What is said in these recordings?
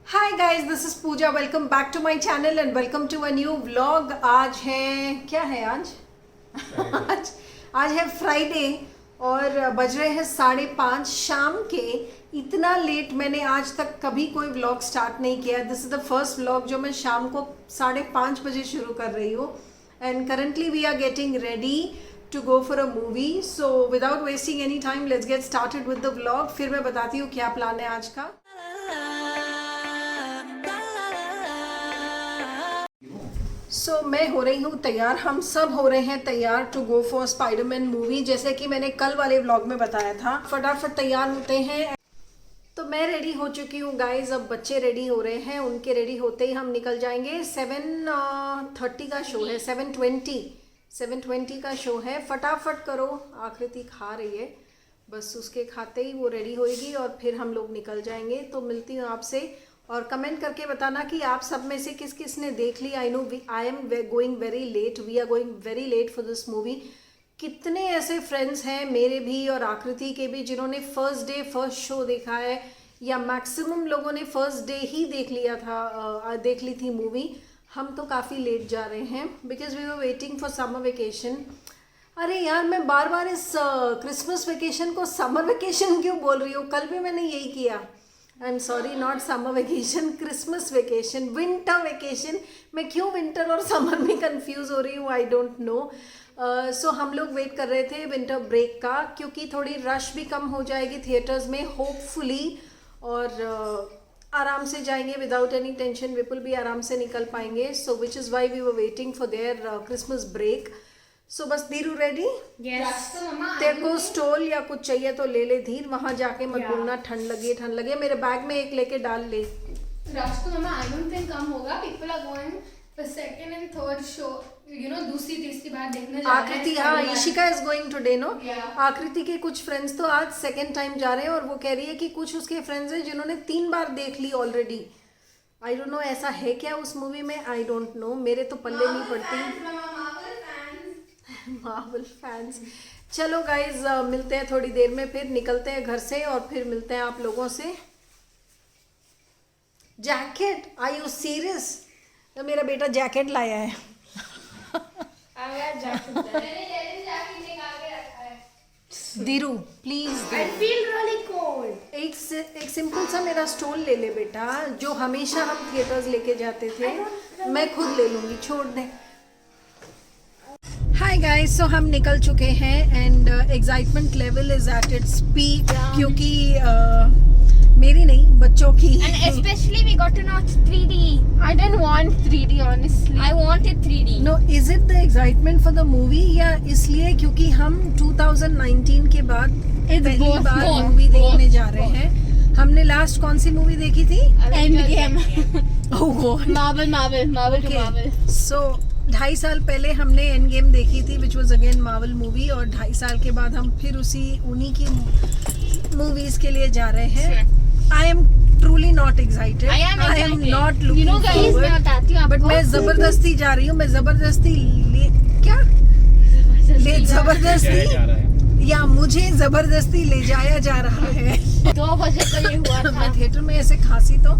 Hi guys, this is Pooja. Welcome back to my channel and welcome to a new vlog. आज है क्या है आज है फ्राइडे और बज रहे हैं 5:30 शाम के। इतना लेट मैंने आज तक कभी कोई व्लॉग स्टार्ट नहीं किया। This is the first vlog जो मैं शाम को 5:30 बजे शुरू कर रही हूँ। And currently we are getting ready to go for a movie. So without wasting any time, let's get started with the vlog. फिर मैं बताती हूँ क्या प्लान है आज का। So मैं हो रही हूँ तैयार, हम सब हो रहे हैं तैयार to go for Spiderman movie. जैसे कि मैंने कल वाले व्लॉग में बताया था, फटाफट तैयार होते हैं। तो मैं रेडी हो चुकी हूँ गाइज, अब बच्चे रेडी हो रहे हैं। उनके रेडी होते ही हम निकल जाएंगे। 7:30 का शो है, 7:20 का शो है। फटाफट करो, आकृति खा रही है, बस उसके खाते ही वो रेडी होएगी और फिर हम लोग निकल जाएंगे। तो मिलती हूँ आपसे और कमेंट करके बताना कि आप सब में से किस किस ने देख ली। I know I am going very late, we are going very late for this movie. कितने ऐसे फ्रेंड्स हैं मेरे भी और आकृति के भी जिन्होंने फर्स्ट डे फर्स्ट शो देखा है, या मैक्सिमम लोगों ने फर्स्ट डे ही देख लिया था, देख ली थी मूवी। हम तो काफ़ी लेट जा रहे हैं because we were waiting for summer vacation. अरे यार, मैं बार बार इस क्रिसमस वेकेशन को समर वेकेशन क्यों बोल रही हूँ? कल भी मैंने यही किया। I am sorry, not summer vacation, Christmas vacation, winter vacation. मैं क्यों विंटर और समर में कंफ्यूज हो रही हूँ, आई डोंट नो। सो हम लोग वेट कर रहे थे विंटर ब्रेक का, क्योंकि थोड़ी रश भी कम हो जाएगी थिएटर्स में होपफुली, और आराम से जाएंगे विदाउट एनी टेंशन। विपुल भी आराम से निकल पाएंगे। So which is why we were waiting for their Christmas break. So बस धीरू रेडी? Yes. तेरे को स्टोल या कुछ चाहिए तो ले ले धीर, वहाँ जाके मत बोलना ठंड लगे। मेरे बैग में एक लेके डाल ले। राष्ट्र मामा, I don't think कम होगा। People are going for second and third show. You know, दूसरी तीसरी बार देखने जा रहे हैं। आकृति, हाँ, Ishika is going today, no? Yeah. Akriti के कुछ फ्रेंड्स तो आज सेकेंड टाइम जा रहे हैं और वो कह रही है कि कुछ उसके फ्रेंड्स हैं जिन्होंने 3 बार देख ली ऑलरेडी। आई डोंट नो ऐसा है क्या उस मूवी में, आई डोंट नो, मेरे तो पल्ले नहीं पड़ती। Marvel fans. चलो गाइज, मिलते हैं थोड़ी देर में, फिर निकलते हैं घर से और फिर मिलते हैं आप लोगों से। Jacket, are you serious? तो मेरा बेटा जैकेट लाया है। Dhiru please, I feel really cold. एक सिंपल सा मेरा स्टोल ले ले बेटा, जो हमेशा हम थिएटर्स लेके जाते थे। मैं खुद ले लूंगी, छोड़ दे। हाय गाइस, सो हम निकल चुके हैं and excitement level is at its peak, क्योंकि मेरी नहीं, बच्चों की। And especially we got to watch 3D. I didn't want 3D honestly. I wanted 3D. No, is it the excitement for the movie या इसलिए क्योंकि हम 2019 के बाद पहली both, बार both, मूवी देखने both, जा रहे हैं? हमने लास्ट कौन सी मूवी देखी थी? Endgame. Oh God. Marvel to Marvel. सो 2.5 साल पहले हमने एंड गेम देखी थी, which was again Marvel movie, और 2.5 साल के बाद हम फिर उन्हीं की मूवीज के लिए जा रहे हैं। I am truly not excited, I am I am excited. Not You know looking guys, मैं फॉरवर्ड, बताती हूँ बट आपको। मैं जबरदस्ती जा रही हूँ। मैं जबरदस्ती या मुझे जबरदस्ती ले जाया जा रहा है। 2 बजे को ये हुआ था। मैं थिएटर में ऐसे खांसी तो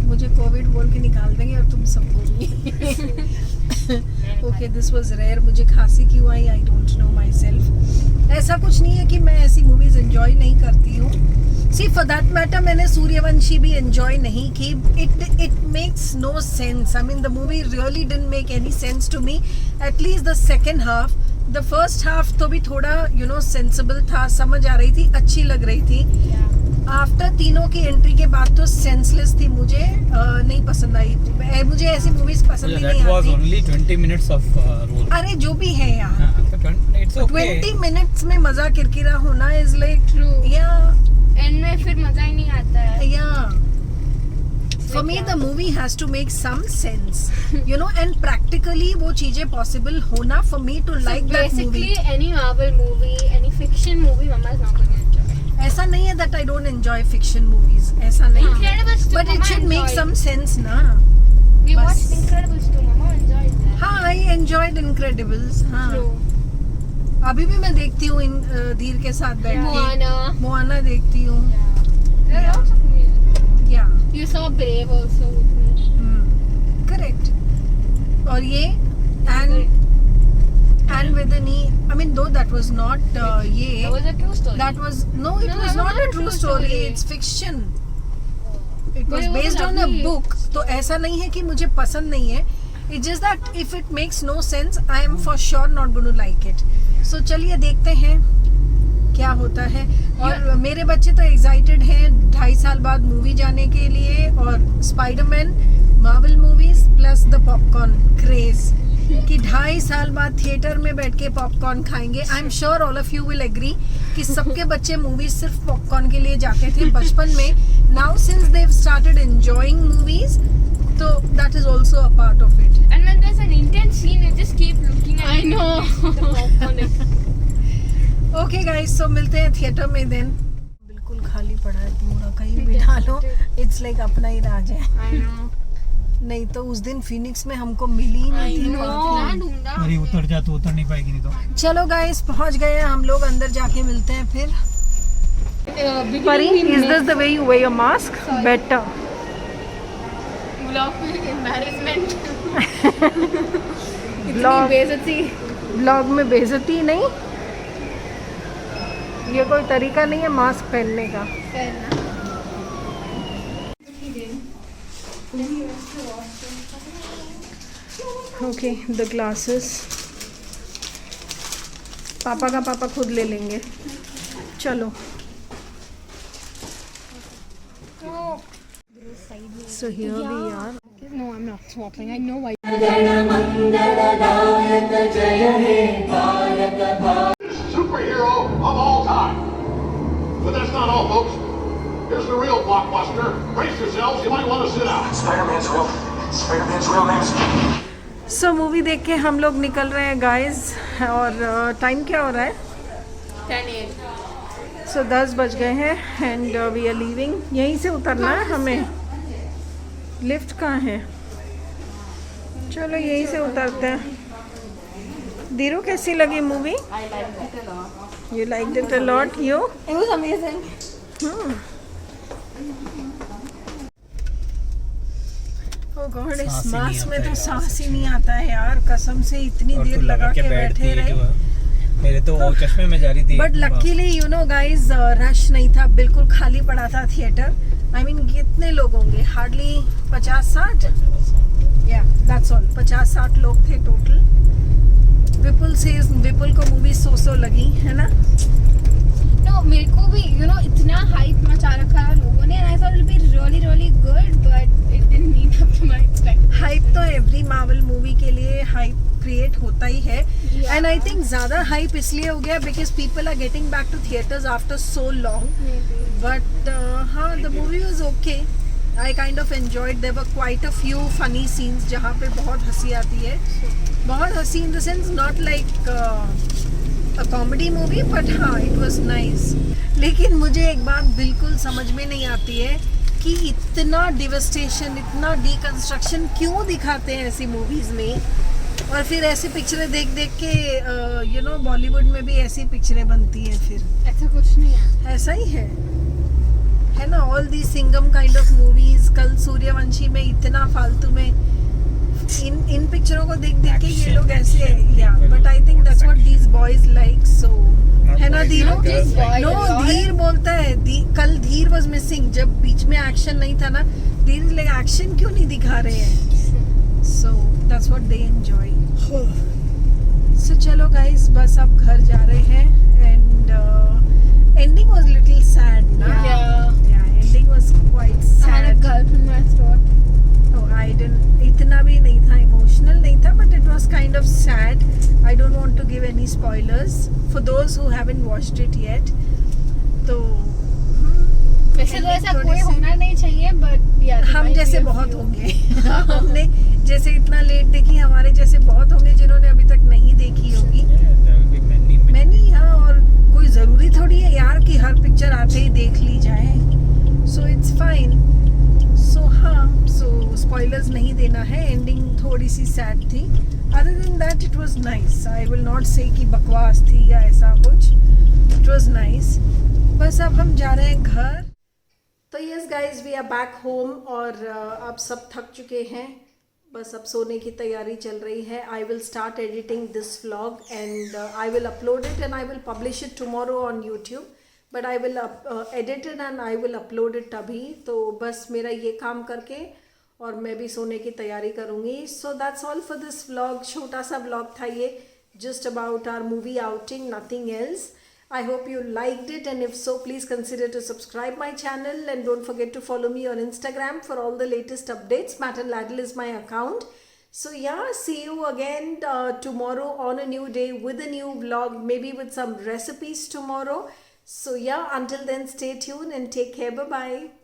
मुझे कोविड बोल के निकाल देंगे और तुम सब बोलिए। Okay, this was rare. मुझे खांसी क्यों आई, I don't know myself. ऐसा कुछ नहीं है कि मैं ऐसी मूवीज एंजॉय नहीं करती हूँ। सी फॉर दैट मैटर, मैंने सूर्यवंशी भी एंजॉय नहीं की। It makes no sense. I mean the movie really didn't make any sense to me, at least the second half. The first half तो भी थोड़ा सेंसिबल था, समझ आ रही थी, अच्छी लग रही थी। आफ्टर तीनों की एंट्री के बाद तो सेंसलेस थी, मुझे नहीं पसंद आई। मुझे ऐसी मूवीज पसंद ही नहीं आती। only 20 minutes of role. अरे जो भी है यार, It's okay. 20 मिनट्स में मजा किरकिरा होना इज लाइक True. या End में फिर मजा ही नहीं आता है। For me the movie has to make some sense, and practically वो चीजें possible होना for me to like that movie. Basically any Marvel movie, any fiction movie, Mama is not going to enjoy. ऐसा नहीं है that I don't enjoy fiction movies, ऐसा नहीं है, Incredibles 2, but it Mama should make enjoyed. some sense ना। We बस। watched Incredibles 2, Mama enjoyed that. हाँ, I enjoyed Incredibles, हाँ। True. अभी भी मैं देखती हूँ धीर के साथ बैठ के। Moana. मोआना देखती हूँ। There are lots of movies. Yeah. You saw Brave also with me. Correct. और ये and with the knee, I mean though that was not ये That was a true story. that was no it No, was that not was a true story, it's fiction. It was But it was based on a lovely. book. तो ऐसा नहीं है कि मुझे पसंद नहीं है, it's just that if it makes no sense I am for sure not going to like it. So चलिए देखते हैं क्या होता है। और मेरे बच्चे तो एक्साइटेड हैं 2.5 साल बाद मूवी जाने के लिए, और Spiderman, Marvel movies plus the popcorn craze, कि 2.5 साल बाद थिएटर में बैठ के पॉपकॉर्न खाएंगे। I am sure all of you will agree कि सबके बच्चे मूवीज सिर्फ पॉपकॉर्न के लिए जाते थे बचपन में। Now since they've started enjoying movies, तो that is also a part of it. And when there's an intense scene, you just keep looking at I know. the popcorn. Okay guys, so मिलते हैं theatre में then. बिल्कुल खाली पड़ा है पूरा, कहीं भी डालो इट्स लाइक अपना ही राज है। I know. नहीं तो उस दिन फिनिक्स में हमको मिली ही नहीं थी popcorn। अरे उतर जा तो उतर नहीं पाएगी नहीं तो। चलो गाइस, पहुंच गए हैं हम लोग, अंदर जाके मिलते हैं फिर। Pari, is this the way you wear your mask? Better. Vlog में embarrassment. ब्लॉग बेइज्जती. ब्लॉग में बेइज्जती नहीं, ये कोई तरीका नहीं है मास्क पहनने का। ओके, द ग्लासेस पापा का पापा खुद ले लेंगे। चलो, so here we are. No, I'm not swapping. I know why. Superhero of all time. But that's not all, folks. Here's the real blockbuster. Brace yourselves, you might want to sit out. Spider-Man's real name is... so movie देख के हम लोग निकल रहे हैं guys, और time क्या हो रहा है? 10 a.m. सो 10 बज गए हैं एंड वी आर लीविंग। यहीं से उतरना है हमें, लिफ्ट कहाँ है? चलो यहीं से उतरते हैं। धीरू, कैसी लगी movie? You like it a lot? You? It was amazing. Oh God, इस सांस ही नहीं मास्क में आता तो है सांस ही नहीं आता है यार, कसम से इतनी और देर तू लगा लगा के के बैठे बैठती है रहे। जो मेरे तो वो चश्मे में जा रही थी। But luckily you know guys, rush नहीं था, बिल्कुल खाली पड़ा था थिएटर। आई मीन कितने लोग होंगे? हार्डली 50-60, या दैट्स ऑल। 50-60 लोग थे टोटल। विपुल को मूवी सो लगी है ना? No, मेरे को भी इतना हाइप मचा रखा है लोगों ने, and I thought it'll be really really good, but it didn't meet up to my expectations. Hype तो एवरी मार्वल मूवी के लिए हाइप क्रिएट होता ही है, Yeah. एंड आई थिंक ज़्यादा हाइप इसलिए हो गया because people are getting back to theatres after so long. Maybe. But हाँ, the movie was okay. I kind of enjoyed. There were quite a few funny scenes जहाँ पे बहुत हंसी आती है। बहुत हंसी in the sense not like a comedy movie, but हाँ, it was nice. लेकिन मुझे एक बात बिल्कुल समझ में नहीं आती है कि इतना डिवस्टेशन, इतना डिकंस्ट्रक्शन क्यों दिखाते हैं ऐसी मूवीज में, और फिर ऐसी पिक्चरें देख देख के बॉलीवुड में भी ऐसी पिक्चरें बनती हैं फिर। ऐसा कुछ नहीं है। ऐसा ही है ना? All the Singham kind of movies, कल सूर्यवंशी में इतना फालतू में इन पिक्चरों को देख देख के ये लोग ऐसे, या but I think that's what these boys like. So है ना Dhiru? just boys, no, boys. Dhir बोलता है कल धीर वाज मिसिंग, जब बीच में एक्शन नहीं था ना, धीर लाइक एक्शन क्यों नहीं दिखा रहे हैं? So that's what they enjoy. So चलो गाइस, बस अब घर जा रहे हैं, and ending was little sad ना? Yeah. Ending was quite I had a sad. gulp in my throat. I didn't, इतना भी नहीं था, इमोशनल नहीं था, but it was kind of sad. I don't want to give any spoilers for those who haven't watched it yet. तो वैसे तो ऐसा थोड़ी कोई सी- होना नहीं चाहिए, but yeah, there हम might जैसे be a बहुत few. होंगे हमने जैसे इतना लेट देखी, हमारे जैसे बहुत होंगे जिन्होंने अभी तक नहीं देखी होगी। मैंने हाँ, और कोई ज़रूरी थोड़ी है यार कि हर पिक्चर आते ही देख ली जाए। So it's fine. सो हाँ, सो स्पॉयलर्स नहीं देना है। एंडिंग थोड़ी सी सैड थी, other than that it was nice. I will not से कि बकवास थी या ऐसा कुछ, इट वाज नाइस। बस अब हम जा रहे हैं घर। तो yes guys we are back home और अब सब थक चुके हैं, बस अब सोने की तैयारी चल रही है. I will start editing this vlog and I will upload it and I will publish it tomorrow on YouTube, but I will edit it and I will upload it अभी. तो बस मेरा ये काम करके और मैं भी सोने की तैयारी करूँगी. So that's all for this vlog. छोटा सा व्लॉग था ये, just about our movie outing, nothing else. I hope you liked it, and if so, please consider to subscribe my channel and don't forget to follow me on Instagram for all the latest updates. Matt and Laddle is my account. So yeah, see you again tomorrow on a new day with a new vlog, maybe with some recipes tomorrow. So yeah, until then, stay tuned and take care. Bye bye.